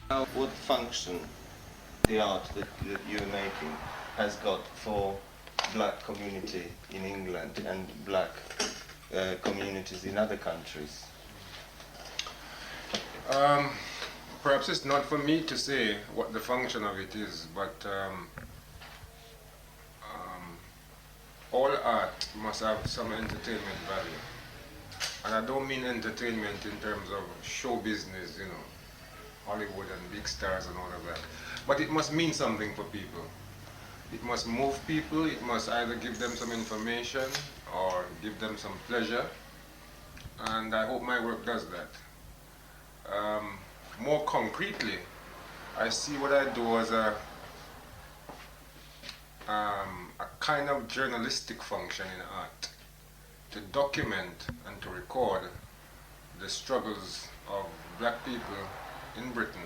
What function the art that you're making has got for black community in England and black communities in other countries? Perhaps it's not for me to say what the function of it is, but all art must have some entertainment value. And I don't mean entertainment in terms of show business, Hollywood and big stars and all of that. But it must mean something for people. It must move people, it must either give them some information or give them some pleasure. And I hope my work does that. More concretely, I see what I do as a kind of journalistic function in art, to document and to record the struggles of black people in Britain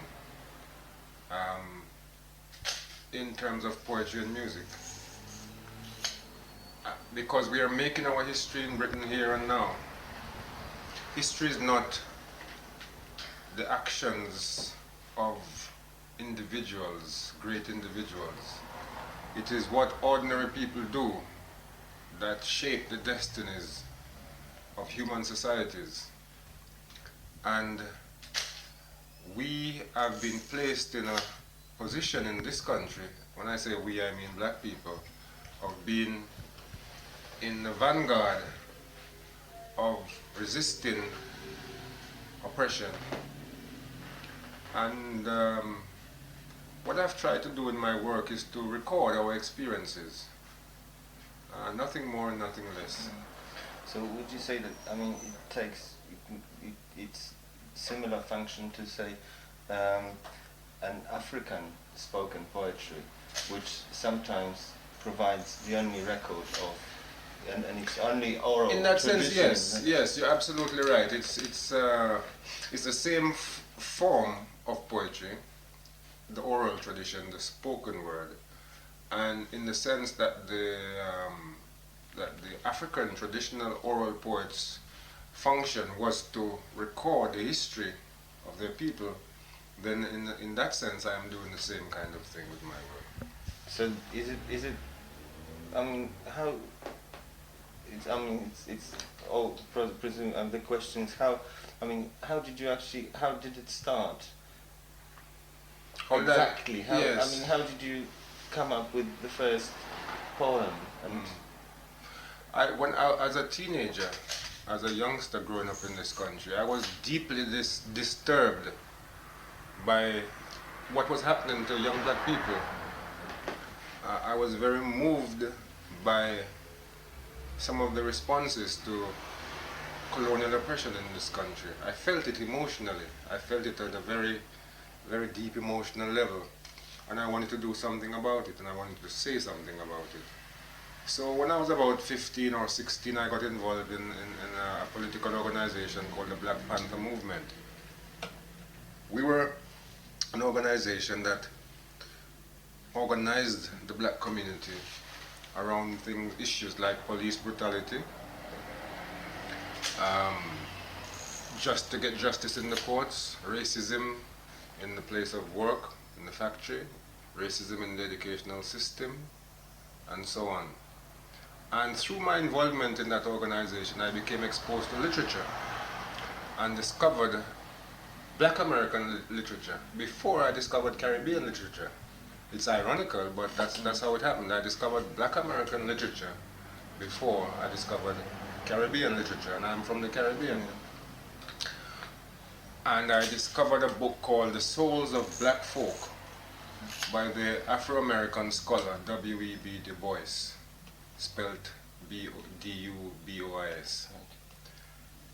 in terms of poetry and music. Because we are making our history in Britain here and now. History is not the actions of individuals, great individuals. It is what ordinary people do that shape the destinies of human societies. And we have been placed in a position in this country, when I say we, I mean black people, of being in the vanguard of resisting oppression. And what I've tried to do in my work is to record our experiences. Nothing more, nothing less. So would you say that, it takes, it's similar function to say an African spoken poetry, which sometimes provides the only record of, and it's only oral. In that sense, yes, you're absolutely right. It's the same form of poetry, the oral tradition, the spoken word, and in the sense that the African traditional oral poets' function was to record the history of their people, then in that sense I am doing the same kind of thing with my work. So is it how it's all presume the question is how did it start? Exactly. Yes. How did you come up with the first poem? And as a teenager, as a youngster growing up in this country, I was deeply disturbed by what was happening to young black people. I was very moved by some of the responses to colonial oppression in this country. I felt it emotionally. I felt it at a very, very deep emotional level. And I wanted to do something about it, and I wanted to say something about it. So when I was about 15 or 16, I got involved in a political organization called the Black Panther Movement. We were an organization that organized the black community around issues like police brutality, just to get justice in the courts, racism in the place of work, in the factory, racism in the educational system, and so on. And through my involvement in that organization, I became exposed to literature and discovered Black American literature before I discovered Caribbean literature. It's ironical, but that's how it happened. I discovered Black American literature before I discovered Caribbean literature, and I'm from the Caribbean. And I discovered a book called The Souls of Black Folk by the Afro-American scholar W.E.B. Du Bois, spelled D-U-B-O-I-S.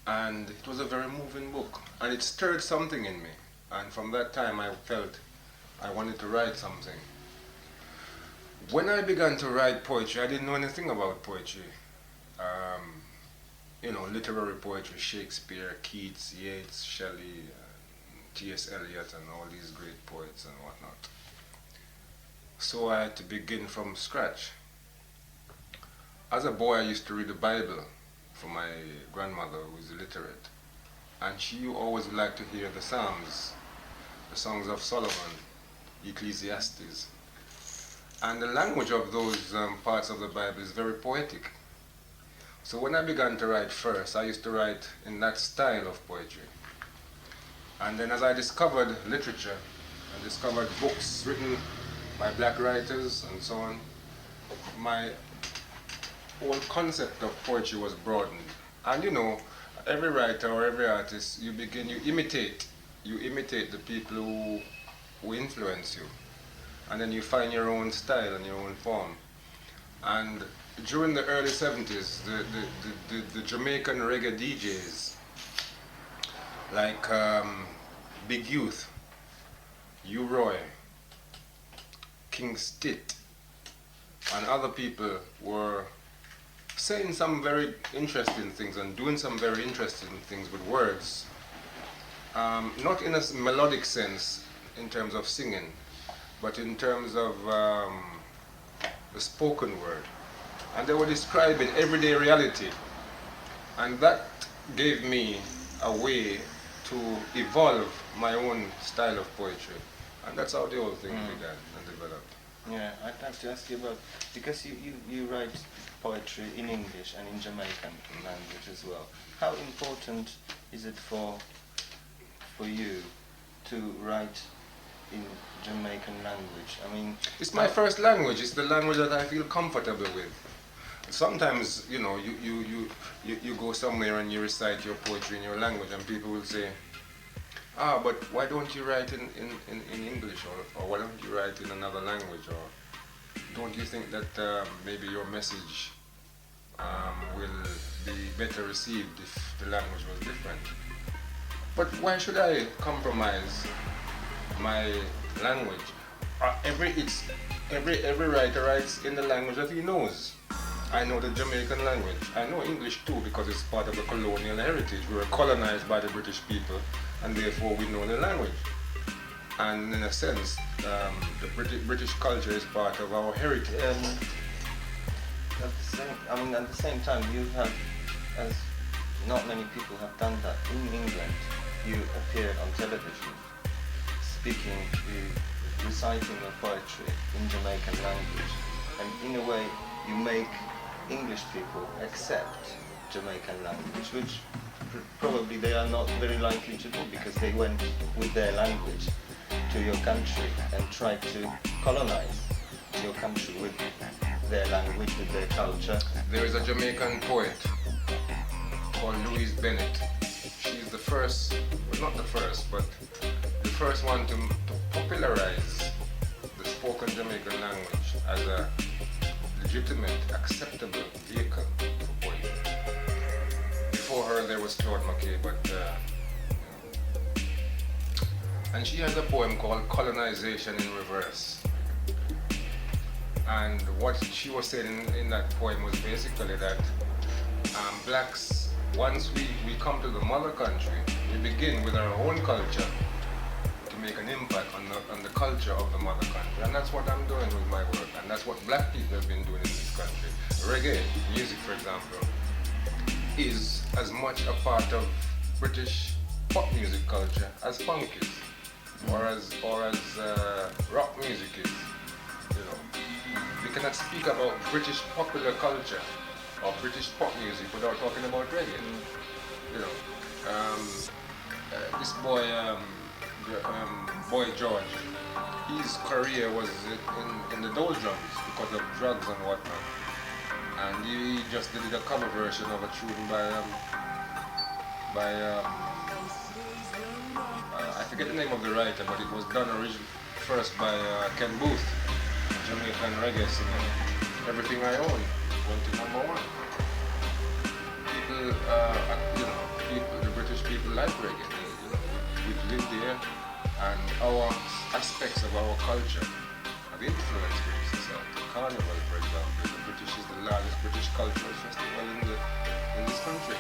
And it was a very moving book, and it stirred something in me. And from that time I felt I wanted to write something. When I began to write poetry, I didn't know anything about poetry. Literary poetry, Shakespeare, Keats, Yeats, Shelley, T.S. Eliot, and all these great poets and whatnot. So I had to begin from scratch. As a boy, I used to read the Bible for my grandmother, who is illiterate. And she always liked to hear the Psalms the Songs of Solomon, Ecclesiastes. And the language of those parts of the Bible is very poetic. So when I began to write first, I used to write in that style of poetry. And then as I discovered literature, I discovered books written by black writers and so on, my whole concept of poetry was broadened. And you know, every writer or every artist, you imitate the people who influence you. And then you find your own style and your own form. And during the early 70s, the Jamaican reggae DJs, like Big Youth, U-Roy, King Stitt, and other people were saying some very interesting things and doing some very interesting things with words. Not in a melodic sense in terms of singing, but in terms of the spoken word. And they were describing everyday reality. And that gave me a way to evolve my own style of poetry. And that's how the whole thing began and developed. Yeah, I'd like to ask you about, because you write poetry in English and in Jamaican language as well. How important is it for you to write in Jamaican language? I mean, it's my first language. It's the language that I feel comfortable with. Sometimes, you know, you go somewhere and you recite your poetry in your language, and people will say, but why don't you write in English, or why don't you write in another language, or don't you think that maybe your message will be better received if the language was different? But why should I compromise my language? Every writer writes in the language that he knows. I know the Jamaican language. I know English too, because it's part of the colonial heritage. We were colonized by the British people, and therefore we know the language. And in a sense, the British culture is part of our heritage. At the same time, you have, as not many people have done that in England, you appeared on television, speaking, reciting your poetry in Jamaican language, and in a way, you make English people accept Jamaican language, which probably they are not very likely to do, because they went with their language to your country and tried to colonize your country with their language, with their culture. There is a Jamaican poet called Louise Bennett. She's the first, well, not the first, but the first one to popularize the spoken Jamaican language as a legitimate, acceptable vehicle for poetry. Before her there was Claude McKay, but and she has a poem called Colonization in Reverse. And what she was saying in that poem was basically that blacks, once we come to the mother country, we begin with our own culture to make an impact on the culture of the mother country. And that's what I'm doing with my work, and that's what black people have been doing in this country. Reggae music, for example, is as much a part of British pop music culture as funk is, or as rock music is. You know, we cannot speak about British popular culture or British pop music without talking about reggae. You know, this boy, Boy George, his career was in the doldrums because of drugs and whatnot. And he just did a cover version of a tune by I forget the name of the writer, but it was done first by Ken Booth, a Jamaican reggae singer. Everything I Own went to #1. People, the British people like reggae. We've lived here, and our aspects of our culture have influenced British society. Carnival, for example, the British is the largest British cultural festival in this country.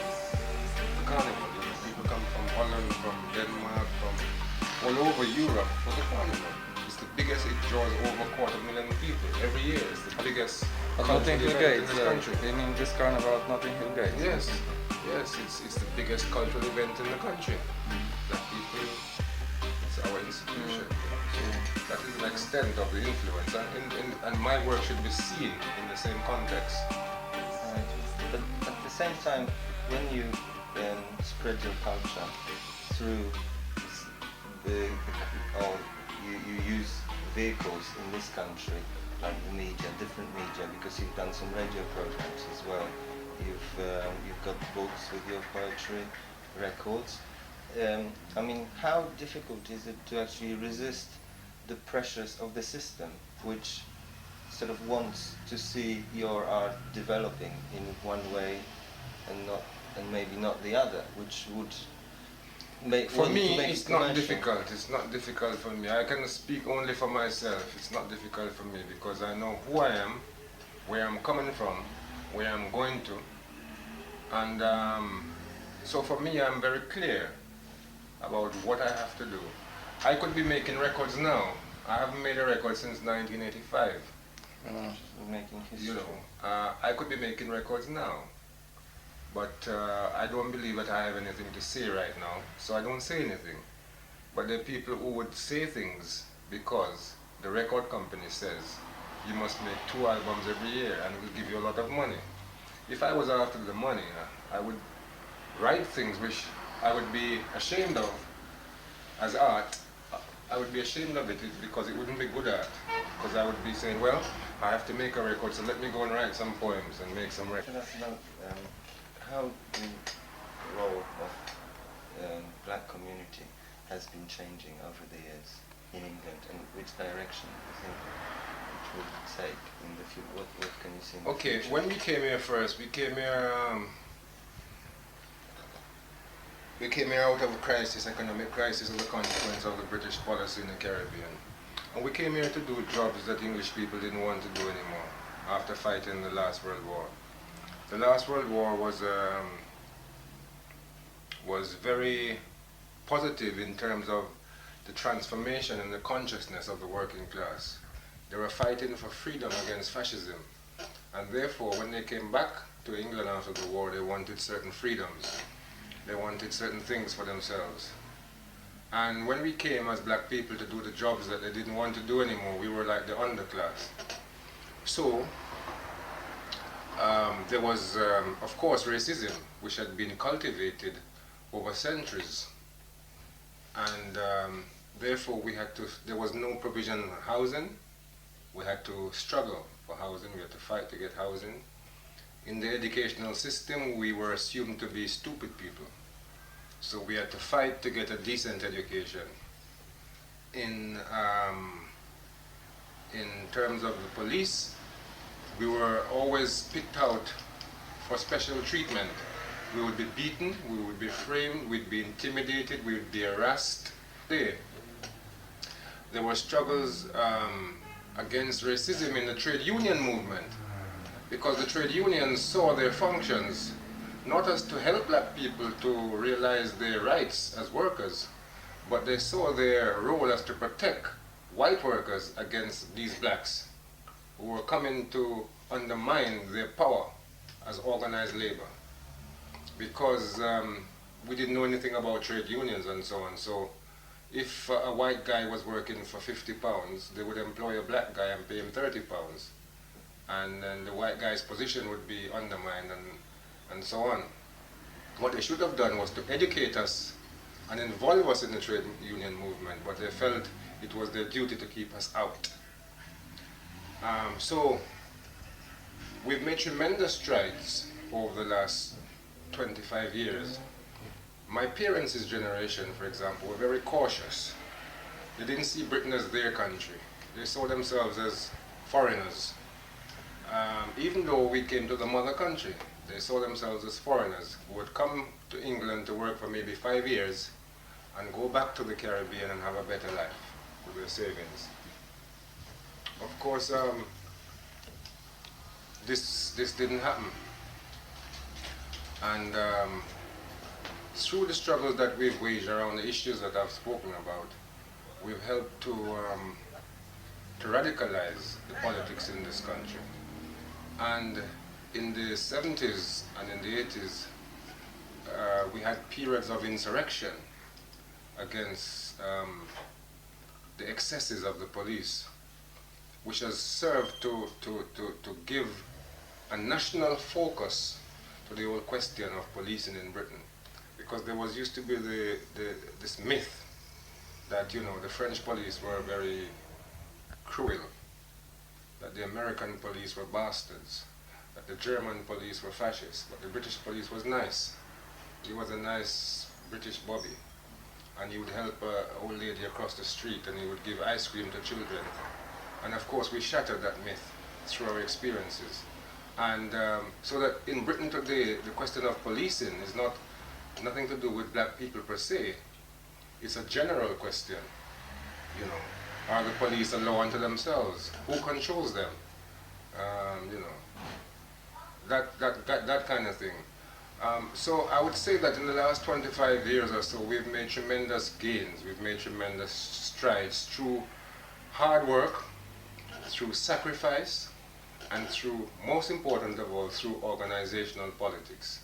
The Carnival, people come from Holland, from Denmark, from all over Europe for the Carnival. It's the biggest, it draws over 250,000 people every year. It's the biggest cultural event in this country. You mean this Carnival at Notting Hill Gate? Yes, it's the biggest cultural event in the country. Black people, it's our institution. So that is an extent of the influence, and my work should be seen in the same context. Right. But at the same time, when you spread your culture through you use vehicles in this country, like the media, different media, because you've done some radio programs as well. You've got books with your poetry, records. I mean, how difficult is it to actually resist the pressures of the system, which sort of wants to see your art developing in one way and maybe not the other, which would make for me, make it's it not commercial? difficult. It's not difficult for me. I can speak only for myself. It's not difficult for me because I know who I am, where I'm coming from, where I'm going to, and so for me, I'm very clear about what I have to do. I could be making records now. I haven't made a record since 1985. Making history. You know, I could be making records now, but I don't believe that I have anything to say right now, so I don't say anything. But there are people who would say things because the record company says you must make 2 albums every year and we'll give you a lot of money. If I was after the money, I would write things which I would be ashamed of as art. I would be ashamed of it because it wouldn't be good art. Because I would be saying, well, I have to make a record, so let me go and write some poems and make some records. How the role of black community has been changing over the years in England, and which direction do you think it would take in the future? What can you see in the Okay, future? when we came here first, we came here out of a crisis, economic crisis, as a consequence of the British policy in the Caribbean. And we came here to do jobs that English people didn't want to do anymore after fighting the last World War. The last World War was very positive in terms of the transformation and the consciousness of the working class. They were fighting for freedom against fascism. And therefore, when they came back to England after the war, they wanted certain freedoms. They wanted certain things for themselves. And when we came as black people to do the jobs that they didn't want to do anymore, we were like the underclass. So, there was, of course, racism, which had been cultivated over centuries. And therefore, there was no provision of housing. We had to struggle for housing. We had to fight to get housing. In the educational system, we were assumed to be stupid people. So we had to fight to get a decent education. In terms of the police, we were always picked out for special treatment. We would be beaten, we would be framed, we'd be intimidated, we would be harassed. There were struggles against racism in the trade union movement, because the trade unions saw their functions not as to help black people to realize their rights as workers, but they saw their role as to protect white workers against these blacks who were coming to undermine their power as organized labor. Because we didn't know anything about trade unions and so on, so if a white guy was working for £50, they would employ a black guy and pay him £30. And then the white guy's position would be undermined and so on. What they should have done was to educate us and involve us in the trade union movement, but they felt it was their duty to keep us out. So we've made tremendous strides over the last 25 years. My parents' generation, for example, were very cautious. They didn't see Britain as their country. They saw themselves as foreigners. Even though we came to the mother country, they saw themselves as foreigners who would come to England to work for maybe 5 years and go back to the Caribbean and have a better life with their savings. Of course, this didn't happen. And through the struggles that we've waged around the issues that I've spoken about, we've helped to radicalize the politics in this country. And in the 70s and in the 80s, we had periods of insurrection against the excesses of the police, which has served to give a national focus to the whole question of policing in Britain. Because there was used to be this myth that, you know, the French police were very cruel, that the American police were bastards, that the German police were fascists, but the British police was nice. He was a nice British Bobby, and he would help an old lady across the street, and he would give ice cream to children. And of course we shattered that myth through our experiences. And so that in Britain today, the question of policing is nothing to do with black people per se. It's a general question, you know. Are the police a law unto themselves? Who controls them? You know, that kind of thing. So I would say that in the last 25 years or so, we've made tremendous gains. We've made tremendous strides through hard work, through sacrifice, and through, most important of all, through organizational politics.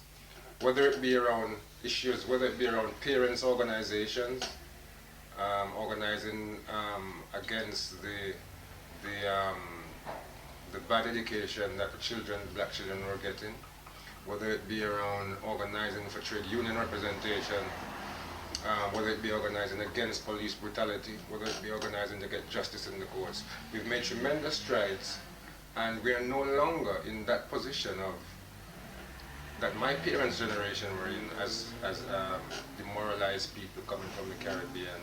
Whether it be around issues, whether it be around parents' organizations, organizing against the bad education that the black children were getting, whether it be around organizing for trade union representation, whether it be organizing against police brutality, whether it be organizing to get justice in the courts. We've made tremendous strides, and we are no longer in that position of that my parents' generation were in as demoralized people coming from the Caribbean,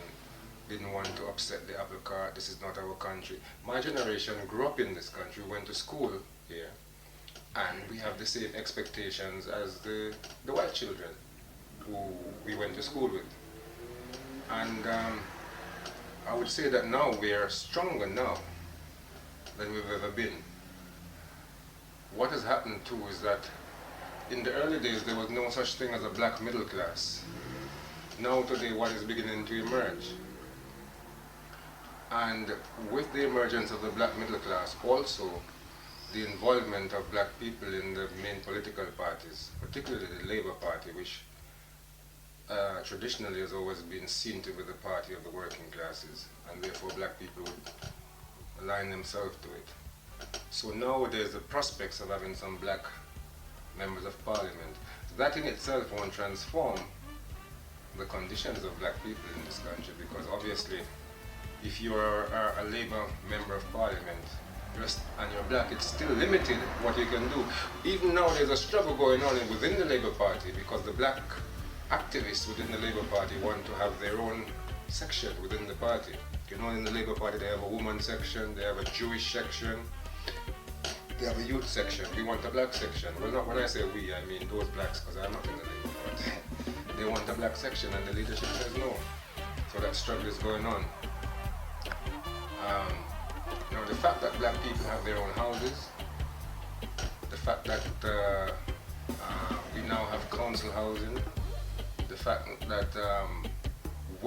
didn't want to upset the apple cart. This is not our country. My generation grew up in this country, went to school here, and we have the same expectations as the white children who we went to school with. And I would say that now we are stronger now than we've ever been. What has happened too is that in the early days there was no such thing as a black middle class. Now today one is beginning to emerge. And with the emergence of the black middle class, also the involvement of black people in the main political parties, particularly the Labour Party, which traditionally has always been seen to be the party of the working classes, and therefore black people would align themselves to it. So now there's the prospects of having some black members of parliament. That in itself won't transform the conditions of black people in this country, because obviously if you are a Labour member of parliament and you're black, it's still limited what you can do. Even now there's a struggle going on within the Labour Party, because the black activists within the Labour Party want to have their own section within the party. You know, in the Labour Party they have a woman section, they have a Jewish section, they have a youth section. We want a black section. Well, not when I say we, I mean those blacks, because I'm not in the Labour Party. They want a black section, and the leadership says no. So that struggle is going on. Now, the fact that black people have their own houses, the fact that we now have council housing, the fact that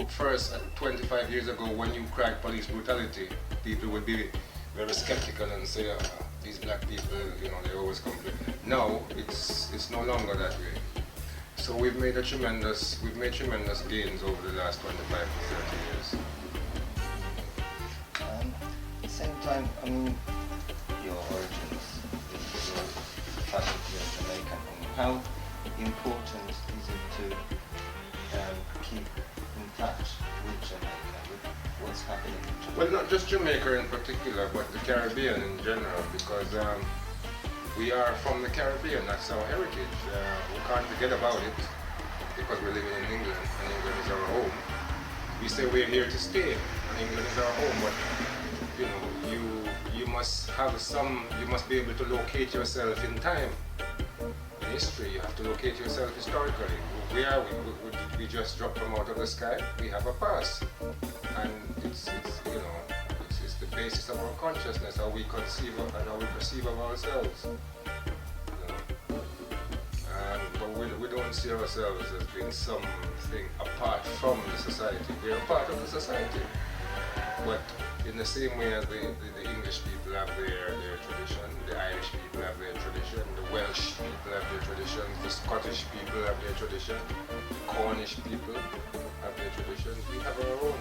first, 25 years ago, when you cried police brutality, people would be very skeptical and say, these black people, you know, they always complain. Now, it's no longer that way. So we've made tremendous gains over the last 25 to 30 years. At the same time, I mean, your origins, your fact that you're Jamaican, I mean, how important is it to keep in touch with Jamaica, with what's happening in Jamaica? Well, not just Jamaica in particular, but the Caribbean in general, because we are from the Caribbean. That's our heritage. We can't forget about it, because we're living in England, and England is our home. We say we're here to stay, and England is our home, but you know, you must have you must be able to locate yourself in time. In history, you have to locate yourself historically. Where are we? Did we just drop from out of the sky? We have a past, and it's you know, it's the basis of our consciousness, how we conceive of, and how we perceive of ourselves. You know? But we don't see ourselves as being something apart from the society. We're a part of the society, but in the same way as the English people have their tradition, the Irish people have their tradition, the Welsh people have their tradition, the Scottish people have their tradition, the Cornish people have their traditions. We have our own.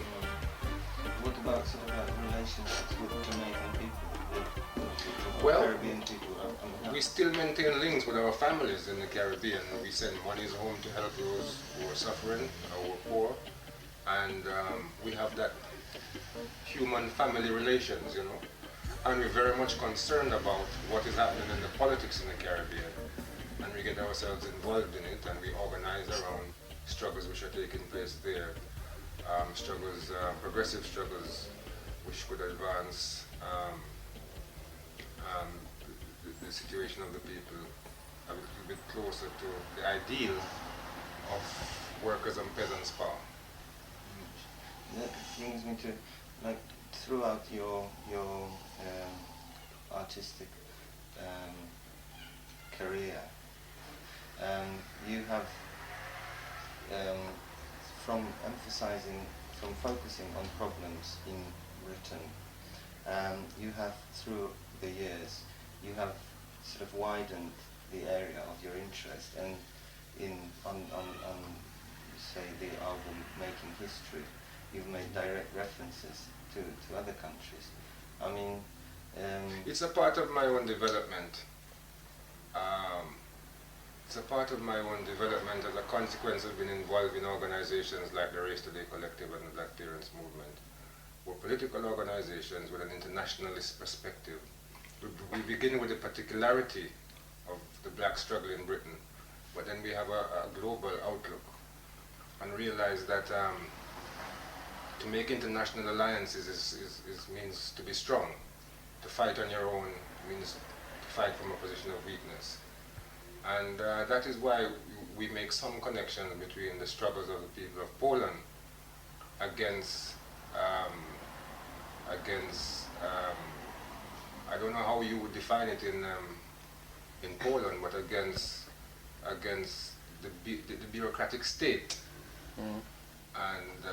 what about sort of like relationships with Jamaican people, with Well, Caribbean people? We still maintain links with our families in the Caribbean. We send monies home to help those who are suffering or who are poor, and we have that human family relations, you know. And we're very much concerned about what is happening in the politics in the Caribbean, and we get ourselves involved in it, and we organize around struggles which are taking place there, progressive struggles which could advance the situation of the people a little bit closer to the ideal of workers and peasants' power. That brings me to, like, throughout your artistic career, you have from focusing on problems in Britain, you have through the years, you have sort of widened the area of your interest, and on say the album Making History, you've made direct references to other countries. I mean, it's a part of my own development. It's a part of my own development as a consequence of being involved in organizations like the Race Today Collective and the Black Clearance Movement. We're political organizations with an internationalist perspective. We begin with the particularity of the black struggle in Britain, but then we have a global outlook and realize that to make international alliances means to be strong. To fight on your own means to fight from a position of weakness. And that is why we make some connection between the struggles of the people of Poland against I don't know how you would define it in Poland, but against the bureaucratic state. Mm. And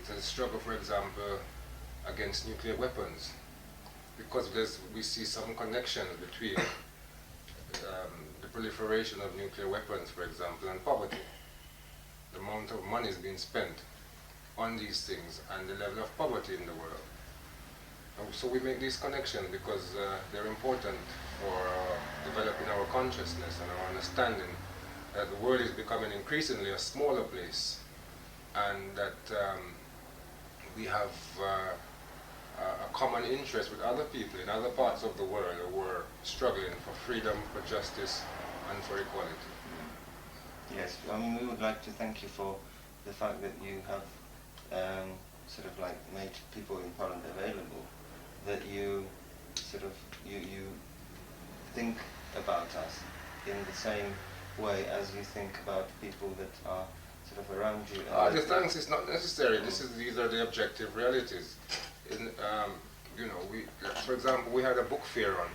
the struggle, for example, against nuclear weapons, because we see some connections between the proliferation of nuclear weapons, for example, and poverty. The amount of money is being spent on these things and the level of poverty in the world. And so we make these connections because they're important for developing our consciousness and our understanding that the world is becoming increasingly a smaller place, and that we have a common interest with other people in other parts of the world who are struggling for freedom, for justice, and for equality. yes, I mean, we would like to thank you for the fact that you have sort of like made people in Poland available, that you sort of you think about us in the same way as you think about people that are sort of around you. The thanks is not necessary. These are the objective realities. You know, for example, we had a book fair on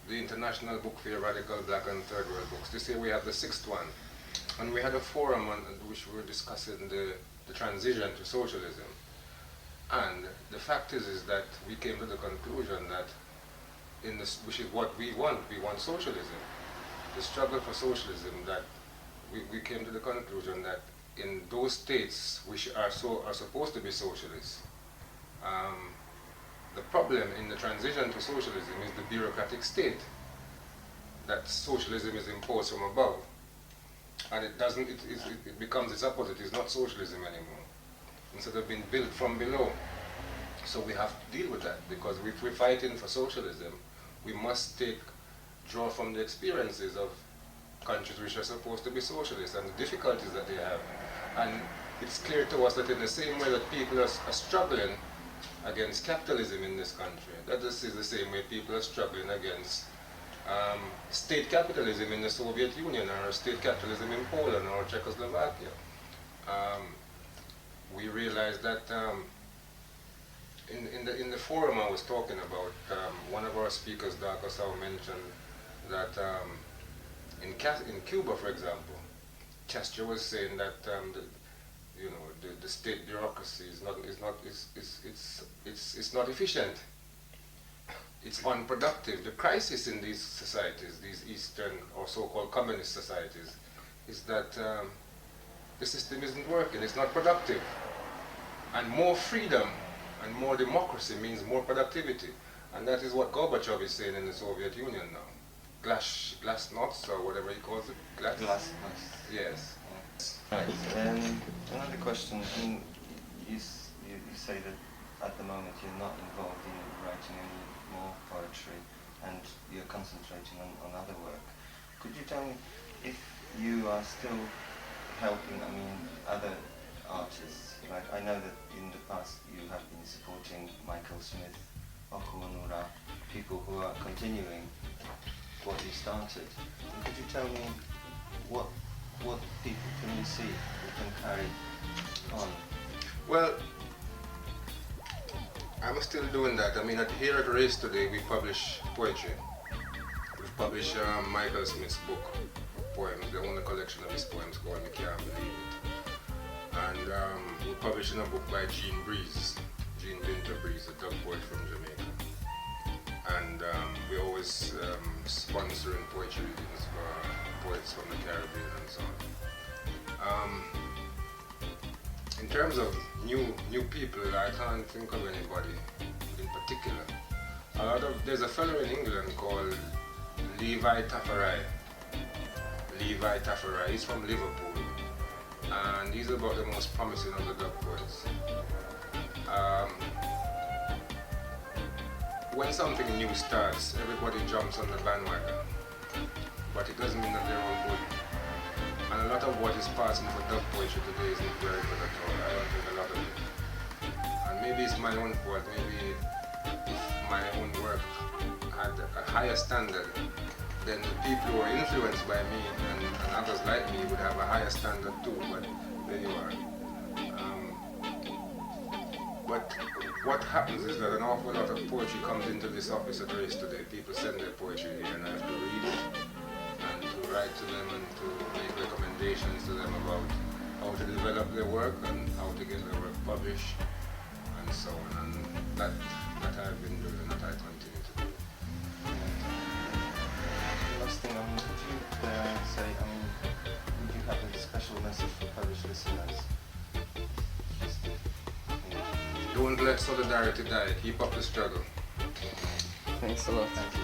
the International Book Fair, Radical Black and Third World Books. This year we have the 6th one, and we had a forum on which we were discussing the transition to socialism. And the fact is that we came to the conclusion that which is what we want socialism. The struggle for socialism, that we came to the conclusion that in those states which are supposed to be socialists, the problem in the transition to socialism is the bureaucratic state, that socialism is imposed from above, and it becomes its opposite. It's not socialism anymore, instead of being built from below. So we have to deal with that, because if we're fighting for socialism, we must draw from the experiences of countries which are supposed to be socialist and the difficulties that they have. And it's clear to us that in the same way that people are struggling against capitalism in this country, that this is the same way people are struggling against state capitalism in the Soviet Union, or state capitalism in Poland or Czechoslovakia. We realized that in the forum I was talking about, one of our speakers, Dr. Sau, mentioned that in Cuba, for example, Castro was saying that the state bureaucracy is not efficient. It's unproductive. The crisis in these societies, these Eastern or so-called communist societies, is that the system isn't working, it's not productive. And more freedom and more democracy means more productivity. And that is what Gorbachev is saying in the Soviet Union now. Glasnost, or whatever he calls it. Glasnost. Yes. Right. Another question. I mean, you say that at the moment you're not involved in writing any more poetry and you're concentrating on other work. Could you tell me if you are still helping, I mean, other artists? Like, I know that in the past you have been supporting Michael Smith, Okwonura, people who are continuing what you started. And could you tell me what people can you see who can carry on? Well, I'm still doing that. I mean, here at Race today we publish poetry. We've published Michael Smith's book of poems, the only collection of his poems called "Me Can't Believe It." And we're publishing a book by Jean Winter Breeze, a dub poet from Jamaica. And we're always sponsoring poetry readings for poets from the Caribbean and so on. In terms of new people, I can't think of anybody in particular. There's a fellow in England called Levi Taffarai. He's from Liverpool, and he's about the most promising of the dub poets. When something new starts, everybody jumps on the bandwagon, but it doesn't mean that they're all good. And a lot of what is passing for dub poetry today isn't very good at all. I don't think a lot of it. And maybe it's my own fault. Maybe if my own work had a higher standard, then the people who are influenced by me and others like me would have a higher standard too, but there you are. But what happens is that an awful lot of poetry comes into this office at Race today. People send their poetry here and I have to read it and to write to them and to make recommendations to them about how to develop their work and how to get their work published and so on. And that I've been doing and that I continue to do. Last thing, would you say, would you have a special message for Polish listeners? Don't let solidarity die. Keep up the struggle. Thanks a lot. Thank you.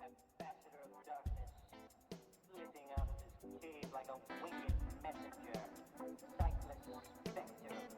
Ambassador of darkness, flitting out of his cave like a winged messenger, sightless specter of